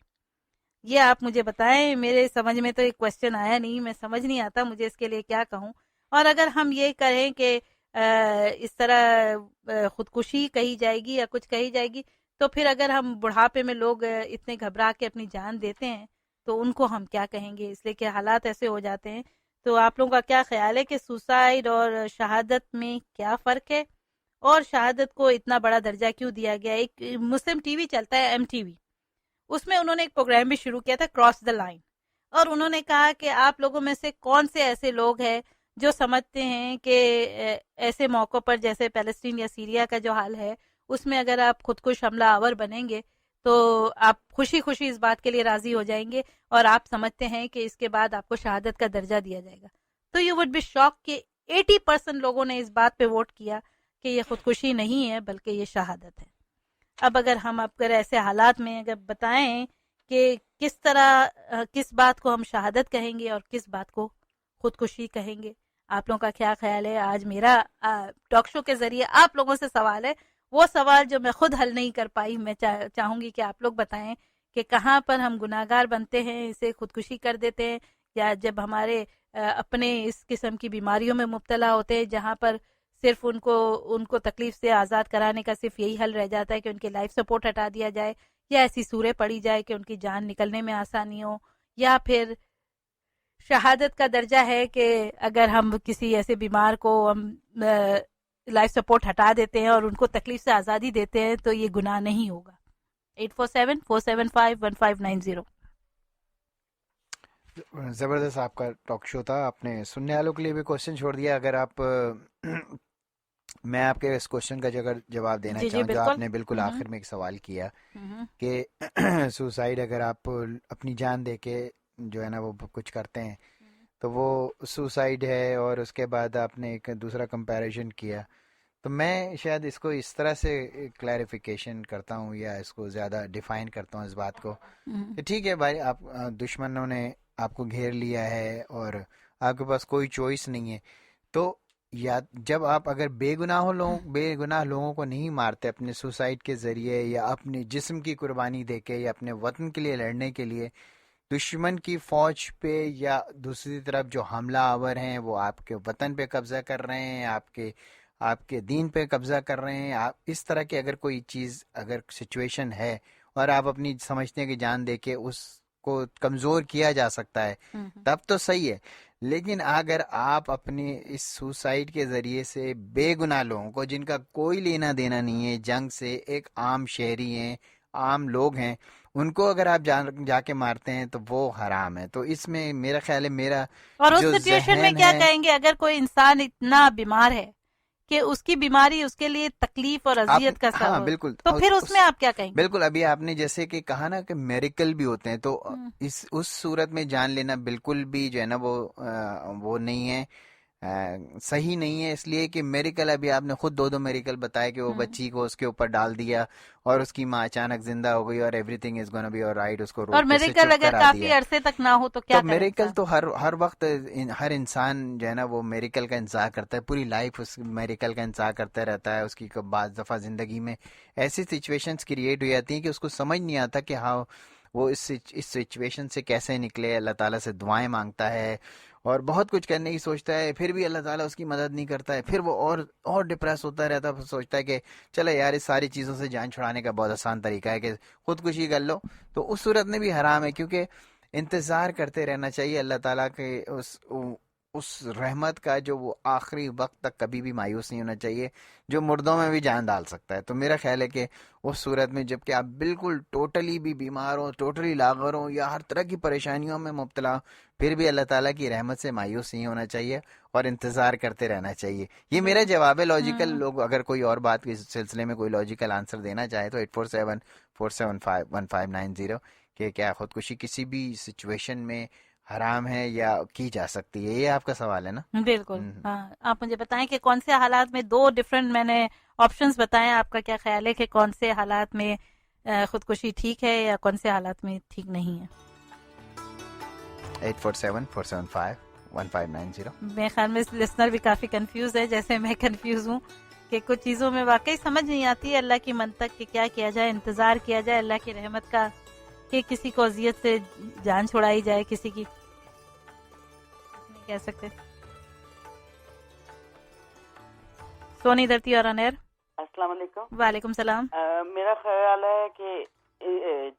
یہ آپ مجھے بتائیں. میرے سمجھ میں تو ایک کوشچن آیا نہیں، میں سمجھ نہیں آتا مجھے اس کے لیے کیا کہوں. اور اگر ہم یہ کہیں کہ اس طرح خودکشی کہی جائے گی یا کچھ کہی جائے گی تو پھر اگر ہم بڑھاپے میں لوگ اتنے گھبرا کے اپنی جان دیتے ہیں تو ان کو ہم کیا کہیں گے؟ اس لیے کہ حالات ایسے ہو جاتے ہیں. تو آپ لوگوں کا کیا خیال ہے کہ سوسائڈ اور شہادت میں کیا فرق ہے اور شہادت کو اتنا بڑا درجہ کیوں دیا گیا؟ ایک مسلم ٹی وی چلتا ہے MTV، اس میں انہوں نے ایک پروگرام بھی شروع کیا تھا کراس دا لائن, اور انہوں نے کہا کہ آپ لوگوں میں سے کون سے ایسے لوگ ہیں جو سمجھتے ہیں کہ ایسے موقع پر جیسے فلسطین یا سیریا کا جو حال ہے اس میں اگر آپ خودکش حملہ آور بنیں گے تو آپ خوشی خوشی اس بات کے لیے راضی ہو جائیں گے, اور آپ سمجھتے ہیں کہ اس کے بعد آپ کو شہادت کا درجہ دیا جائے گا. تو یو وڈ بی شاک کہ 80% لوگوں نے اس بات پہ ووٹ کیا کہ یہ خودکشی نہیں ہے بلکہ یہ شہادت ہے. اب اگر ایسے حالات میں اگر بتائیں کہ کس طرح کس بات کو ہم شہادت کہیں گے اور کس بات کو خودکشی کہیں گے, آپ لوگوں کا کیا خیال ہے؟ آج میرا ٹاک شو کے ذریعے آپ لوگوں سے سوال ہے, وہ سوال جو میں خود حل نہیں کر پائی, میں چاہوں گی کہ آپ لوگ بتائیں کہ کہاں پر ہم گناہگار بنتے ہیں, اسے خودکشی کر دیتے ہیں, یا جب ہمارے اپنے اس قسم کی بیماریوں میں مبتلا ہوتے ہیں جہاں پر صرف ان کو تکلیف سے آزاد کرانے کا صرف یہی حل رہ جاتا ہے کہ ان کی لائف سپورٹ ہٹا دیا جائے, یا ایسی سوریں پڑی جائے کہ ان کی جان نکلنے میں آسانی ہو, یا پھر شہادت کا درجہ ہے کہ اگر ہم کسی ایسے بیمار کو ہم لائف سپورٹ ہٹا دیتے ہیں اور ان کو تکلیف سے آزادی دیتے ہیں تو یہ گناہ نہیں ہوگا. 8474751590. زبردست آپ کا ٹاک شو تھا, آپ نے سننے والوں کے لیے بھی کوشچن چھوڑ دیا. اگر آپ میں آپ کے اس کوشچن کا جواب دینا چاہوں جو آپ نے بالکل آخر میں ایک سوال کیا کہ سوسائڈ اگر آپ اپنی جان دے کے جو ہے نا وہ کچھ کرتے ہیں تو وہ سوسائڈ ہے, اور اس کے بعد آپ نے ایک دوسرا کمپیریزن کیا, تو میں شاید اس کو اس طرح سے کلیریفیکیشن کرتا ہوں یا اس کو زیادہ ڈیفائن کرتا ہوں اس بات کو کہ ٹھیک ہے بھائی, آپ دشمنوں نے آپ کو گھیر لیا ہے اور آپ کے پاس کوئی چوائس نہیں ہے, تو یا جب آپ اگر بے گناہ لوگوں کو نہیں مارتے اپنے سوسائڈ کے ذریعے یا اپنے جسم کی قربانی دے کے یا اپنے وطن کے لیے لڑنے کے لیے, دشمن کی فوج پہ یا دوسری طرف جو حملہ آور ہیں وہ آپ کے وطن پہ قبضہ کر رہے ہیں, آپ کے دین پہ قبضہ کر رہے ہیں, آپ اس طرح کی اگر کوئی چیز اگر سچویشن ہے اور آپ اپنی سمجھتے ہیں کہ جان دے کے اس کو کمزور کیا جا سکتا ہے تب تو صحیح ہے. لیکن اگر آپ اپنے اس سوسائڈ کے ذریعے سے بے گناہ لوگوں کو جن کا کوئی لینا دینا نہیں ہے جنگ سے, ایک عام شہری ہیں, عام لوگ ہیں, ان کو اگر آپ جا کے مارتے ہیں تو وہ حرام ہے. تو اس میں میرا خیال ہے میرا اور اس سچویشن میں کیا کہیں گے اگر کوئی انسان اتنا بیمار ہے کہ اس کی بیماری اس کے لیے تکلیف اور اذیت کا سبب, ہاں بالکل, تو پھر اس میں آپ کیا کہیں گے؟ بالکل ابھی آپ نے جیسے کہ کہا نا کہ میریکل بھی ہوتے ہیں, تو اس صورت میں جان لینا بالکل بھی جو ہے نا وہ نہیں ہے, صحیح نہیں ہے, اس لیے کہ میریکل ابھی آپ نے خود دو میریکل بتایا کہ وہ بچی کو اس کے اوپر ڈال دیا اور اس کی ماں اچانک زندہ ہو گئی اور everything is gonna be alright, اس کو اور میریکل اگر کافی عرصے تک نہ ہو تو کیا تو میریکل تو ہر وقت ہر انسان جو ہے نا وہ میریکل کا انتظار کرتا ہے, پوری لائف اس میریکل کا انتظار کرتا رہتا ہے. اس کی بعض دفعہ زندگی میں ایسی سچویشنز کریٹ ہو جاتی ہیں کہ اس کو سمجھ نہیں آتا کہ ہاں وہ اس سچویشن سے کیسے نکلے. اللہ تعالیٰ سے دعائیں مانگتا ہے اور بہت کچھ کرنے کی سوچتا ہے, پھر بھی اللہ تعالیٰ اس کی مدد نہیں کرتا ہے, پھر وہ اور ڈپریس ہوتا رہتا ہے, سوچتا ہے کہ چلے یار اس ساری چیزوں سے جان چھڑانے کا بہت آسان طریقہ ہے کہ خودکشی کر لو. تو اس صورت میں بھی حرام ہے, کیونکہ انتظار کرتے رہنا چاہیے اللہ تعالیٰ کے اس رحمت کا جو وہ آخری وقت تک کبھی بھی مایوس نہیں ہونا چاہیے, جو مردوں میں بھی جان ڈال سکتا ہے. تو میرا خیال ہے کہ اس صورت میں جب کہ آپ بالکل ٹوٹلی بھی بیمار ہوں, ٹوٹلی لاغر ہوں یا ہر طرح کی پریشانیوں میں مبتلا, پھر بھی اللہ تعالیٰ کی رحمت سے مایوس نہیں ہونا چاہیے اور انتظار کرتے رہنا چاہیے. یہ میرا جواب ہے لاجیکل. لوگ اگر کوئی اور بات کے سلسلے میں کوئی لاجیکل آنسر دینا چاہے تو 8474751590 کہ کیا خودکشی کسی بھی سچویشن میں حرام ہے یا کی جا سکتی ہے, یہ آپ کا سوال ہے نا؟ بالکل. ہاں, آپ مجھے بتائیں کہ کون سے حالات میں, دو ڈفرینٹ میں نے آپشنز بتائے, آپ کا کیا خیال ہے کہ کون سے حالات میں خودکشی ٹھیک ہے یا کون سے حالات میں ٹھیک نہیں ہے؟ 8474751590. میرے خیال میں لسنر بھی کافی کنفیوز ہے, جیسے میں کنفیوز ہوں کہ کچھ چیزوں میں واقعی سمجھ نہیں آتی ہے اللہ کی منطق کہ کیا کیا جائے, انتظار کیا جائے اللہ کی رحمت کا کہ کسی کو اذیت سے جان چھڑائی جائے, کسی کی نہیں کہہ سکتے. سونی دھرتی اور انیر. السلام علیکم. وعلیکم السلام. میرا خیال ہے کہ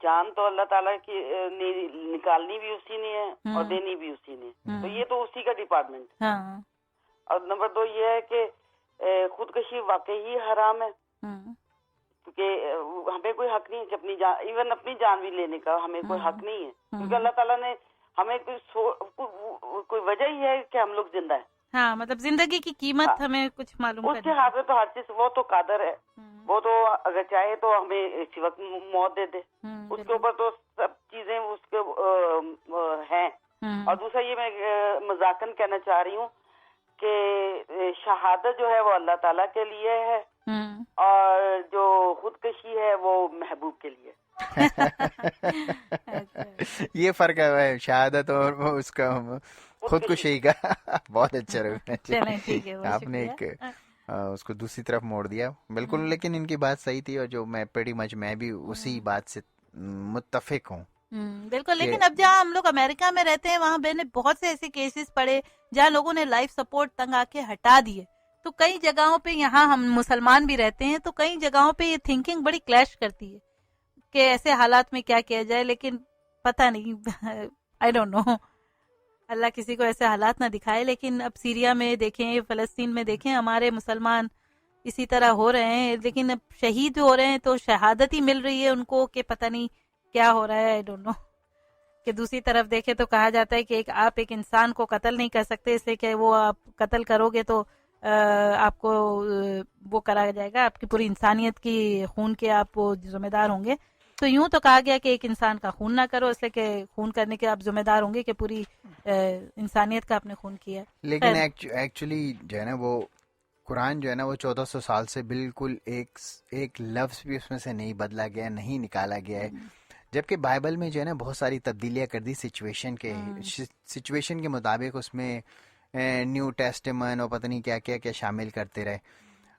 جان تو اللہ تعالیٰ کی نکالنی بھی اسی نے ہے اور دینی بھی اسی نے, تو یہ تو اسی کا ڈپارٹمنٹ. اور نمبر 2 یہ ہے کہ خودکشی واقعی حرام ہے, کیونکہ ہمیں کوئی حق نہیں ہے کہ اپنی جان، ایون اپنی جان بھی لینے کا ہمیں کوئی حق نہیں ہے، کیونکہ اللہ تعالیٰ نے ہمیں کوئی وجہ ہی ہے کہ ہم لوگ زندہ ہیں. ہاں مطلب زندگی کی قیمت ہمیں کچھ معلوم اس کے ہاتھ میں تو ہر چیز، وہ تو قادر ہے، وہ تو اگر چاہے تو ہمیں اسی وقت موت دے دے، اس کے اوپر تو سب چیزیں اس کے ہیں. اور دوسرا یہ میں مذاقاً کہنا چاہ رہی ہوں کہ شہادت جو ہے وہ اللہ تعالیٰ کے لیے ہے اور جو خودکشی ہے وہ محبوب کے لیے. یہ فرق ہے شہادت اور اس کا خودکشی کا. بہت اچھا رہا آپ نے ایک اس کو دوسری طرف موڑ دیا. بالکل، لیکن ان کی بات صحیح تھی اور جو میں پریٹی مچ میں بھی اسی بات سے متفق ہوں. بالکل. لیکن اب جہاں ہم لوگ امریکہ میں رہتے ہیں وہاں میں نے بہت سے ایسے کیسز پڑے جہاں لوگوں نے لائف سپورٹ تنگ آ کے ہٹا دیے. تو کئی جگہوں پہ یہاں ہم مسلمان بھی رہتے ہیں تو کئی جگہوں پہ یہ تھنکنگ بڑی کلیش کرتی ہے کہ ایسے حالات میں کیا کیا جائے. لیکن پتہ نہیں، آئی ڈونٹ نو، اللہ کسی کو ایسے حالات نہ دکھائے. لیکن اب سیریا میں دیکھیں، فلسطین میں دیکھیں، ہمارے مسلمان اسی طرح ہو رہے ہیں. لیکن اب شہید ہو رہے ہیں تو شہادت ہی مل رہی ہے ان کو کہ پتہ نہیں کیا ہو رہا ہے. I don't know. کہ دوسری طرف دیکھیں تو کہا جاتا ہے کہ آپ ایک انسان کو قتل نہیں کر سکتے، اس لیے کہ وہ آپ قتل کرو گے تو آپ کو وہ کرا جائے گا، آپ کی پوری انسانیت کی خون کے آپ وہ ذمہ دار ہوں گے. تو یوں تو کہا گیا کہ ایک انسان کا خون نہ کرو، اس لیے کہ خون کرنے کے آپ ذمہ دار ہوں گے کہ پوری انسانیت کا آپ نے خون کیا. لیکن ایکچولی جو ہے نا وہ قرآن جو ہے نا وہ 1400 سال سے بالکل ایک لفظ بھی اس میں سے نہیں بدلا گیا، نہیں نکالا گیا ہے. جبکہ بائبل میں جو ہے نا بہت ساری تبدیلیاں کر دی سچویشن کے مطابق. اس میں نیو ٹیسٹمن اور پتہ نہیں کیا کیا کیا شامل کرتے رہے.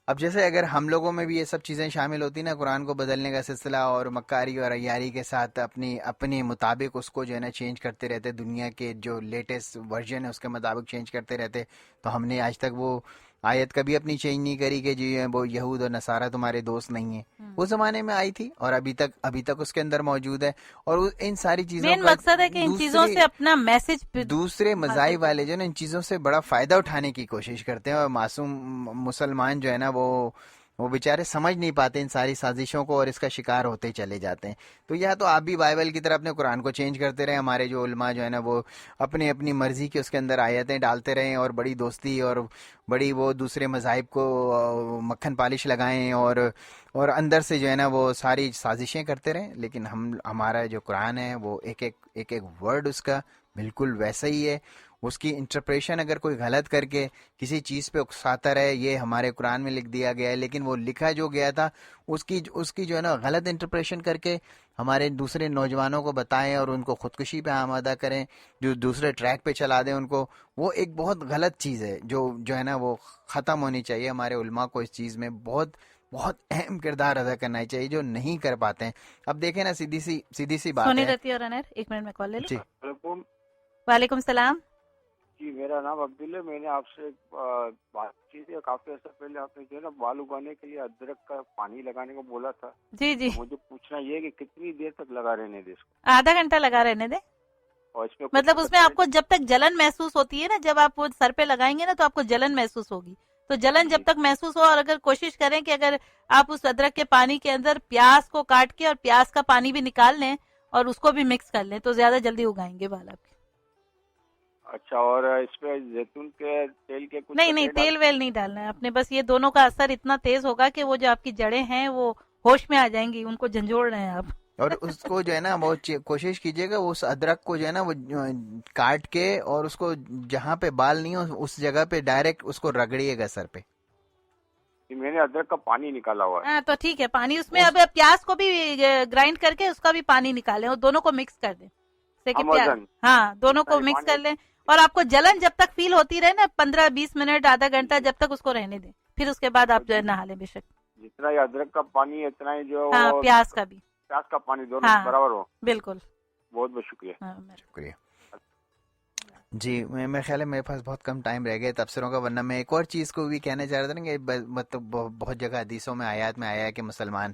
اب جیسے اگر ہم لوگوں میں بھی یہ سب چیزیں شامل ہوتی نا، قرآن کو بدلنے کا سلسلہ اور مکاری اور عیاری کے ساتھ اپنے مطابق اس کو جو ہے نا چینج کرتے رہتے، دنیا کے جو لیٹسٹ ورژن ہے اس کے مطابق چینج کرتے رہتے. تو ہم نے آج تک وہ آیت کبھی اپنی چینج نہیں کری کہ جی وہ یہود اور نصارہ تمہارے دوست نہیں ہیں. اس زمانے میں آئی تھی اور ابھی تک اس کے اندر موجود ہے. اور ان ساری چیزوں کا مقصد ہے کہ ان چیزوں سے اپنا میسج دوسرے مذاہب والے جو نا ان چیزوں سے بڑا فائدہ اٹھانے کی کوشش کرتے ہیں، اور معصوم مسلمان جو ہے نا وہ بیچارے سمجھ نہیں پاتے ان ساری سازشوں کو اور اس کا شکار ہوتے چلے جاتے ہیں. تو یا تو آپ بھی بائبل کی طرح اپنے قرآن کو چینج کرتے رہے، ہمارے جو علماء جو ہے نا وہ اپنی مرضی کے اس کے اندر آیتیں ڈالتے رہیں اور بڑی دوستی اور بڑی وہ دوسرے مذاہب کو مکھن پالش لگائیں اور اندر سے جو ہے نا وہ ساری سازشیں کرتے رہیں. لیکن ہمارا جو قرآن ہے وہ ایک ورڈ اس کا بالکل ویسا ہی ہے. اس کی انٹرپریشن اگر کوئی غلط کر کے کسی چیز پہ اکساتا رہے، یہ ہمارے قرآن میں لکھ دیا گیا ہے، لیکن وہ لکھا جو گیا تھا اس کی جو ہے نا غلط انٹرپریشن کر کے ہمارے دوسرے نوجوانوں کو بتائیں اور ان کو خودکشی پہ آمادہ کریں، جو دوسرے ٹریک پہ چلا دیں ان کو. وہ ایک بہت غلط چیز ہے جو ہے نا وہ ختم ہونی چاہیے. ہمارے علماء کو اس چیز میں بہت بہت اہم کردار ادا کرنا چاہیے جو نہیں کر پاتے ہیں. اب دیکھیں نا سیدھی سی بات سونی ہے. رتی اور انر، ایک منٹ میں کال لے لوں. جی وعلیکم السلام. جی میرا نام عبداللہ. میں نے آپ سے بات کی تھی کافی عرصہ پہلے. آپ نے جو ہے نا بال اگانے کے لیے ادرک کا پانی لگانے کو بولا تھا. جی مجھے پوچھنا یہ کہ کتنی دیر تک لگا رہنے دے اس کو؟ آدھا گھنٹہ لگا رہنے دے. اور اس میں مطلب اس میں آپ کو جب تک جلن محسوس ہوتی ہے نا، جب آپ وہ سر پہ لگائیں گے نا تو آپ کو جلن محسوس ہوگی. تو جلن جب تک محسوس ہو، اور اگر کوشش کریں کہ اگر آپ اس ادرک کے پانی کے اندر پیاز کو کاٹ کے اور پیاز کا پانی بھی نکال لیں اور اس کو بھی مکس کر لیں تو زیادہ جلدی اگائیں گے بال آپ کے. اچھا. اور اس پہ زیتون کے تیل کے کچھ نہیں تیل ویل نہیں ڈالنا ہے. آپ نے بس یہ دونوں کا اثر اتنا تیز ہوگا کہ وہ جو آپ کی جڑیں ہیں وہ ہوش میں آ جائیں گی، ان کو جھنجھوڑ رہے ہیں آپ. اور اس کو جو ہے نا وہ کوشش کیجیے گا اس ادرک کو جو ہے نا وہ کاٹ کے اور اس کو جہاں پہ بال نہیں ہو اس جگہ پہ ڈائریکٹ اس کو رگڑیے گا سر پہ. میں نے ادرک کا پانی نکالا ہوا ہے. ہاں تو ٹھیک ہے. پانی اس میں اب پیاز کو بھی گرائنڈ کر کے اس کا بھی پانی نکالیں اور دونوں کو مکس کر دیں. ہاں دونوں کو مکس کر لیں. اور آپ کو جلن جب تک فیل ہوتی رہے نا 15-20 منٹ آدھا گھنٹہ جب تک اس کو رہنے دیں، پھر اس کے بعد آپ جو ہے نہا لیں. بے شک جتنا یہ ادرک کا پانی ہے اتنا ہی جو پیاز کا بھی، پیاز کا پانی دونوں برابر ہو. بالکل. بہت بہت شکریہ. شکریہ. جی میرے خیال ہے میرے پاس بہت کم ٹائم رہ گئے تبصروں کا، ورنہ میں ایک اور چیز کو بھی کہنا چاہ رہا تھا نا کہ مطلب بہت جگہ حدیثوں میں آیات میں آیا ہے کہ مسلمان